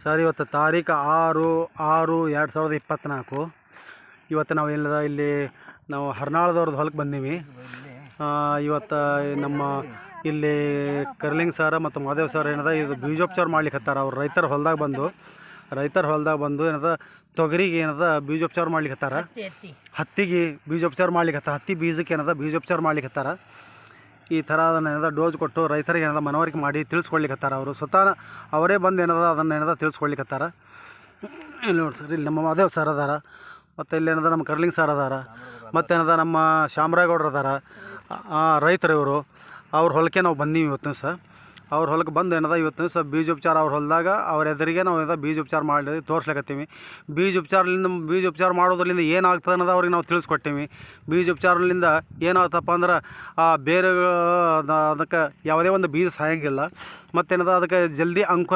Sir ಇವತ್ತು ತಾರೀಕು 6/6/2024. ಇವತ್ತು ನಾವು ಇಲ್ಲಿ ನಾವು ಹರ್ನಾಳದವ್ರದ್ದು ಹೊಲಕ್ಕೆ ಬಂದೀವಿ. ಇವತ್ತು ನಮ್ಮ ಇಲ್ಲಿ ಕರ್ಲಿಂಗ್ ಸರ್ ಮತ್ತು ಮಾದೇವ್ ಸರ್ ಏನದ ಇದು ಬೀಜೋಪಚಾರ ಮಾಡ್ಲಿಕ್ಕೆ ಹತ್ತಾರ. ಅವ್ರು ರೈತರ ಹೊಲದಾಗ ಬಂದು ಏನದ ತೊಗರಿಗೆ ಏನದ ಬೀಜೋಪಚಾರ ಮಾಡ್ಲಿಕ್ಕೆ ಹತ್ತಾರ. ಹತ್ತಿಗೆ ಬೀಜೋಪಚಾರ ಮಾಡ್ಲಿಕ್ಕೆ ಹತ್ತಾರ. ಹತ್ತಿ ಬೀಜಕ್ಕೆ ಏನದ ಬೀಜೋಪಚಾರ ಮಾಡ್ಲಿಕ್ಕೆ ಹತ್ತಾರ. ಈ ಥರ ಅದನ್ನೇನದ ಡೋಸ್ ಕೊಟ್ಟು ರೈತರಿಗೆ ಏನದ ಮನವರಿಕೆ ಮಾಡಿ ತಿಳಿಸ್ಕೊಡ್ಲಿಕ್ಕೆ ಹತ್ತಾರ. ಅವರು ಸ್ವತಃ ಅವರೇ ಬಂದು ಅದನ್ನೇನದ ತಿಳಿಸ್ಕೊಡ್ಲಿಕ್ಕೆ ಹತ್ತಾರ. ಇಲ್ಲಿ ನೋಡಿ ಸರ್, ಇಲ್ಲಿ ನಮ್ಮ ಮಾದೇವ್ ಸರ್ ಅದಾರ, ಮತ್ತು ಇಲ್ಲಿ ಏನದ ನಮ್ಮ ಕರ್ಲಿಂಗ್ ಸರ್ ಅದಾರ, ಮತ್ತೇನದ ನಮ್ಮ ಶಾಮರಾಗೌಡ್ರು ಅದಾರ, ರೈತರು ಇವರು. ಅವ್ರ ಹೊಲಕ್ಕೆ ನಾವು ಬಂದೀವಿ ಇವತ್ತು ಸರ್. ಅವ್ರ ಹೊಲಕ್ಕೆ ಬಂದು ಏನದ ಇವತ್ತು ಸಹ ಬೀಜೋಪಚಾರ ಅವ್ರ ಹೊಲದಾಗ ಅವ್ರ ಎದುರಿಗೆ ನಾವು ಏನದ ಬೀಜೋಪಚಾರ ಮಾಡಿ ತೋರಿಸ್ಲಿಕ್ಕತ್ತೀವಿ. ಬೀಜೋಪಚಾರ ಮಾಡೋದ್ರಿಂದ ಏನಾಗ್ತದೆ ಅನ್ನೋದು ಅವ್ರಿಗೆ ನಾವು ತಿಳಿಸ್ಕೊಟ್ಟೀವಿ. ಬೀಜೋಪಚಾರದಿಂದ ಏನಾಗ್ತಪ್ಪ ಅಂದ್ರೆ ಬೇರೆ ಅದಕ್ಕೆ ಯಾವುದೇ ಒಂದು ಬೀಜ ಸಾಯೋಂಗಿಲ್ಲ. ಮತ್ತೇನದ ಅದಕ್ಕೆ ಜಲ್ದಿ ಅಂಕುರ